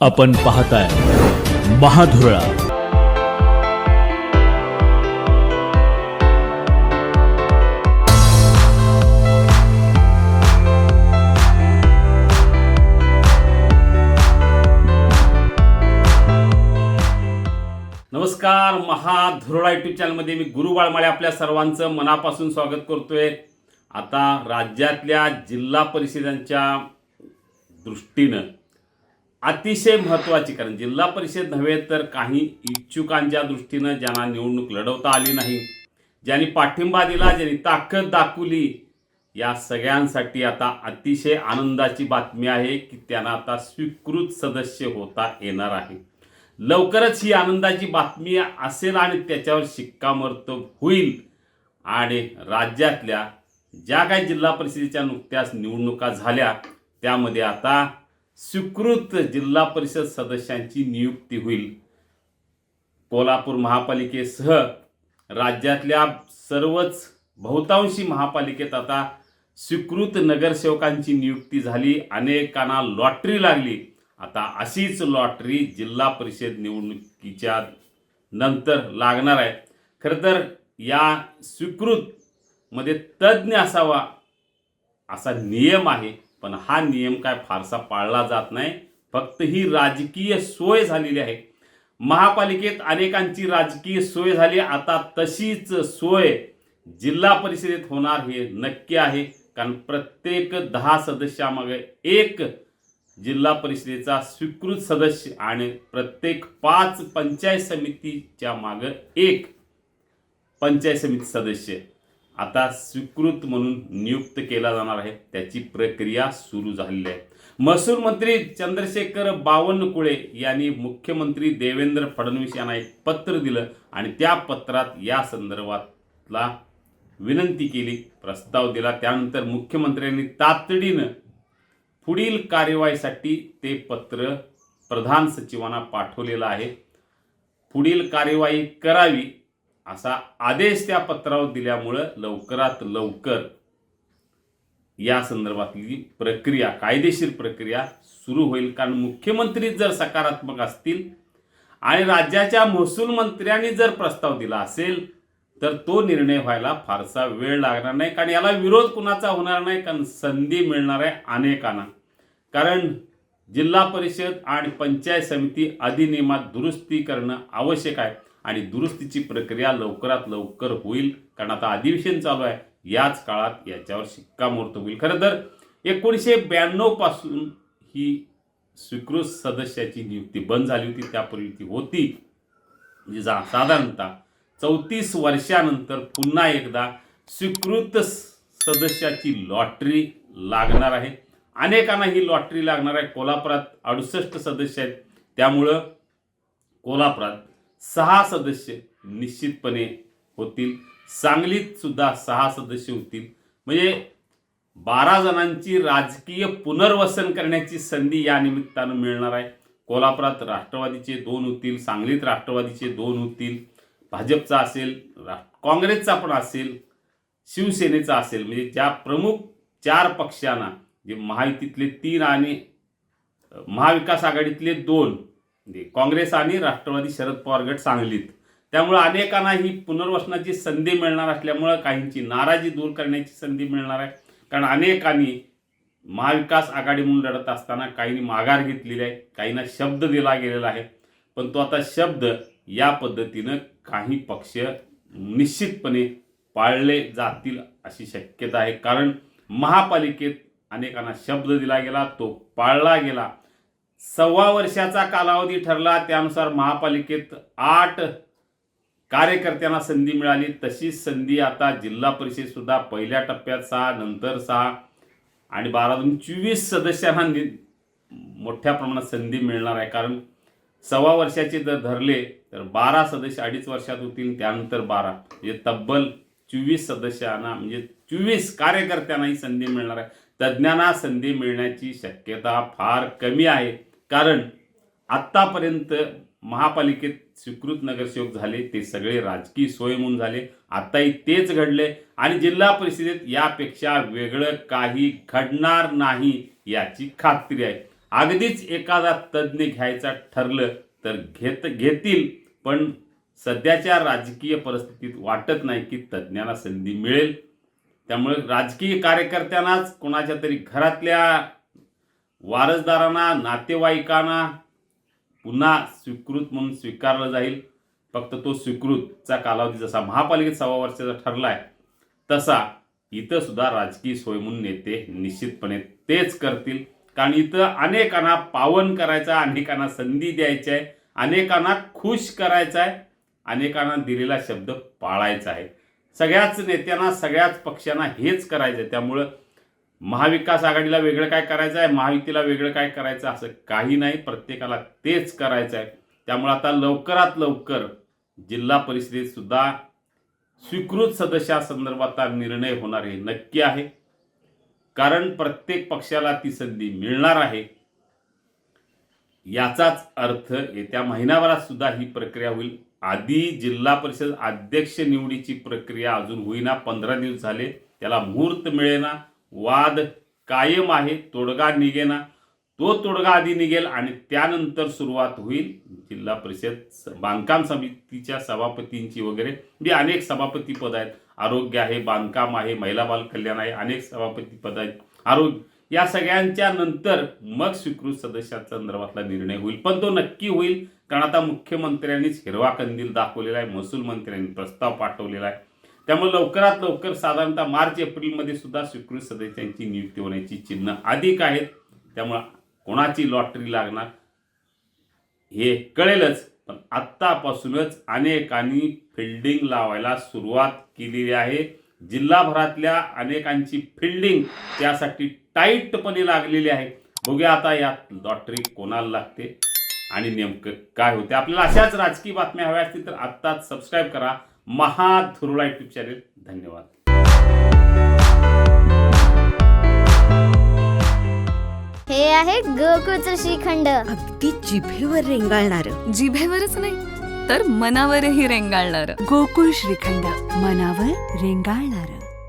आपण पाहताय महाधुरळा. नमस्कार. महाधुरळा यूट्यूब चॅनलमध्ये मी गुरु बाळमाळे आपल्या सर्वांचं मनापासून स्वागत करतोय. आता राज्यातल्या जिल्हा परिषदांच्या दृष्टीनं अतिशय महत्त्वाची, कारण जिल्हा परिषद नव्हे तर काही इच्छुकांच्या दृष्टीनं ज्यांना निवडणूक लढवता आली नाही, ज्यांनी पाठिंबा दिला, ज्यांनी ताकद दाखवली, या सगळ्यांसाठी आता अतिशय आनंदाची बातमी आहे की त्यांना आता स्वीकृत सदस्य होता येणार आहे. लवकरच ही आनंदाची बातमी असेल आणि त्याच्यावर शिक्कामोर्तब होईल आणि राज्यातल्या ज्या काही जिल्हा परिषदेच्या नुकत्याच निवडणुका झाल्या त्यामध्ये आता स्वीकृत जिल्हा परिषद सदस्यांची नियुक्ती होईल. कोल्हापूर महापालिकेसह राज्यातल्या सर्वच बहुतांशी महापालिकेत आता स्वीकृत नगरसेवकांची नियुक्ती झाली. अनेकांना लॉटरी लागली. आता अशीच लॉटरी जिल्हा परिषद निवडणुकीच्या नंतर लागणार आहे. खरं तर या स्वीकृतमध्ये तज्ज्ञ असावा असा नियम आहे, पण हा नियम काय फारसा पाळला जात नाही. फक्त ही राजकीय सोय झालेली आहे. महापालिकेत अनेकांची राजकीय सोय झाली. आता तशीच सोय जिल्हा परिषदेत होणार हे नक्की आहे, कारण प्रत्येक 10 सदस्यामागे एक जिल्हा परिषदेचा स्वीकृत सदस्य आणि प्रत्येक 5 पंचायत समितीच्या मागे एक पंचायत समिती सदस्य आता स्वीकृत म्हणून नियुक्त केला जाणार आहे. त्याची प्रक्रिया सुरू झालेली आहे. महसूल मंत्री चंद्रशेखर बावनकुळे यांनी मुख्यमंत्री देवेंद्र फडणवीस यांना एक पत्र दिलं आणि त्या पत्रात या संदर्भातला विनंती केली, प्रस्ताव दिला. त्यानंतर मुख्यमंत्र्यांनी तातडीनं पुढील कार्यवाहीसाठी ते पत्र प्रधान सचिवांना पाठवलेलं आहे. पुढील कार्यवाही करावी असा आदेश त्या पत्रावर दिल्यामुळं लवकरात लवकर या संदर्भातली प्रक्रिया, कायदेशीर प्रक्रिया सुरू होईल. कारण मुख्यमंत्री जर सकारात्मक असतील आणि राज्याच्या महसूल मंत्र्यांनी जर प्रस्ताव दिला असेल तर तो निर्णय व्हायला फारसा वेळ लागणार नाही, कारण याला विरोध कुणाचा होणार नाही, कारण संधी मिळणार आहे अनेकांना. कारण जिल्हा परिषद आणि पंचायत समिती अधिनियमात दुरुस्ती करणं आवश्यक आहे आणि दुरुस्तीची प्रक्रिया लवकरात लवकर होईल, कारण आता अधिवेशन चालू आहे. याच काळात याच्यावर शिक्कामोर्तब होईल. खरं तर 1992 पासून ही स्वीकृत सदस्याची नियुक्ती बंद झाली होती. त्यापूर्वी ती होती. म्हणजे साधारणतः 34 वर्षानंतर पुन्हा एकदा स्वीकृत सदस्याची लॉटरी लागणार आहे. अनेकांना ही लॉटरी लागणार आहे. कोल्हापुरात 68 सदस्य आहेत, त्यामुळं कोल्हापुरात 6 सदस्य निश्चितपणे होतील. सांगलीत सुद्धा 6 सदस्य होतील. म्हणजे 12 जणांची राजकीय पुनर्वसन करण्याची संधी या निमित्तानं मिळणार आहे. कोल्हापुरात राष्ट्रवादीचे 2 होतील, सांगलीत राष्ट्रवादीचे 2 होतील, भाजपचा असेल, काँग्रेसचा पण असेल, शिवसेनेचा असेल. म्हणजे ज्या प्रमुख 4 पक्षांना, जे महायुतीतले 3 आणि महाविकास आघाडीतले 2, म्हणजे काँग्रेस आणि राष्ट्रवादी शरद पवार गट सांगलीत, त्यामुळे अनेकांना ही पुनर्वसनाची संधी मिळणार असल्यामुळं काहींची नाराजी दूर करण्याची संधी मिळणार आहे. कारण अनेकांनी महाविकास आघाडी म्हणून लढत असताना काहींनी माघार घेतलेली आहे, काहींना शब्द दिला गेलेला आहे, पण तो आता शब्द या पद्धतीनं काही पक्ष निश्चितपणे पाळले जातील अशी शक्यता आहे. कारण महापालिकेत अनेकांना शब्द दिला गेला, तो पाळला गेला. 1.25 वर्षाचा कालावधी ठरला, त्यानुसार महापालिकेत 8 कार्यकर्त्यांना संधी मिळाली. तशीच संधी आता जिल्हा परिषद सुद्धा पहिल्या टप्प्यात 6, नंतर 6 आणि 12-24 सदस्यांना मोठ्या प्रमाणात संधी मिळणार आहे. कारण 1.25 वर्षाचे जर धरले तर 12 सदस्य 2.5 वर्षात होतील, त्यानंतर 12, म्हणजे तब्बल 24 सदस्यांना, म्हणजे 24 कार्यकर्त्यांना ही संधी मिळणार आहे. तज्ज्ञांना संधी मिळण्याची शक्यता फार कमी आहे, कारण आत्तापर्यंत महापालिकेत स्वीकृत नगरसेवक झाले ते सगळे राजकीय सोय म्हणून झाले. आताही तेच घडले आणि जिल्हा परिषदेत यापेक्षा वेगळं काही घडणार नाही याची खात्री आहे. अगदीच एखादा तज्ज्ञ घ्यायचा ठरलं तर घेतील, पण सध्याच्या राजकीय परिस्थितीत वाटत नाही की तज्ज्ञांना संधी मिळेल. त्यामुळे राजकीय कार्यकर्त्यांनाच कोणाच्या तरी घरातल्या वारसदारांना, नातेवाईकांना पुन्हा स्वीकृत म्हणून स्वीकारलं जाईल. फक्त तो स्वीकृतचा कालावधी जसा महापालिकेत 6 वर्षाचा ठरला आहे तसा इथं सुद्धा राजकीय सोय म्हणून नेते निश्चितपणे तेच करतील. कारण इथं अनेकांना पावन करायचं आहे, अनेकांना संधी द्यायची आहे, अनेकांना खुश करायचं आहे, अनेकांना दिलेला शब्द पाळायचा आहे. सगळ्याच नेत्यांना, सगळ्याच पक्षांना हेच करायचं आहे. त्यामुळं महाविकास आघाडीला वेगळं काय करायचं आहे, महायुतीला वेगळं काय करायचं असं काही नाही, प्रत्येकाला तेच करायचं आहे. त्यामुळे आता लवकरात लवकर जिल्हा परिषदेत सुद्धा स्वीकृत सदस्यासंदर्भातला निर्णय होणार हे नक्की आहे. कारण प्रत्येक पक्षाला ती संधी मिळणार आहे. याचाच अर्थ येत्या महिनाभरात सुद्धा ही प्रक्रिया होईल. आधी जिल्हा परिषद अध्यक्ष निवडीची प्रक्रिया अजून होईना, 15 दिवस झाले, त्याला मुहूर्त मिळेना, वाद कायम आहे, तोडगा निघेना. तो तोडगा आधी निघेल आणि त्यानंतर सुरुवात होईल जिल्हा परिषद बांधकाम समितीच्या सभापतींची वगैरे, म्हणजे अनेक सभापती पद आहेत, आरोग्य आहे, बांधकाम आहे, महिला बाल कल्याण आहे, अनेक सभापती पद आहेत, आरोग्य, या सगळ्यांच्या नंतर मग स्वीकृत सदस्याच्या संदर्भातला निर्णय होईल. पण तो नक्की होईल कारण आता मुख्यमंत्र्यांनीच हिरवा कंदील दाखवलेला आहे, महसूल मंत्र्यांनी प्रस्ताव पाठवलेला आहे. त्यामुळे लवकरात लवकर साधारणतः मार्च एप्रिलमध्ये सुद्धा स्वीकृत सदस्यांची नियुक्ती होण्याची चिन्ह अधिक आहेत. त्यामुळे कोणाची लॉटरी लागणार हे कळेलच. पण आत्तापासूनच अनेकांनी फिल्डिंग लावायला सुरुवात केलेली आहे. जिल्हाभरातल्या अनेकांची फिल्डिंग त्यासाठी टाईटपणे लागलेली आहे. बघूया आता यात लॉटरी कोणाला लागते आणि नेमकं काय होते. आपल्याला अशाच राजकीय बातम्या हव्या असतील तर आत्ताच सबस्क्राईब करा महाधुरळा यूट्यूब चॅनेल. धन्यवाद. हे आहे गोकुळचं श्रीखंड. अगदी जिभेवर रेंगाळणारं. जिभेवरच नाही तर मनावरही रेंगाळणार. गोकुळ श्रीखंड, मनावर रेंगाळणारं.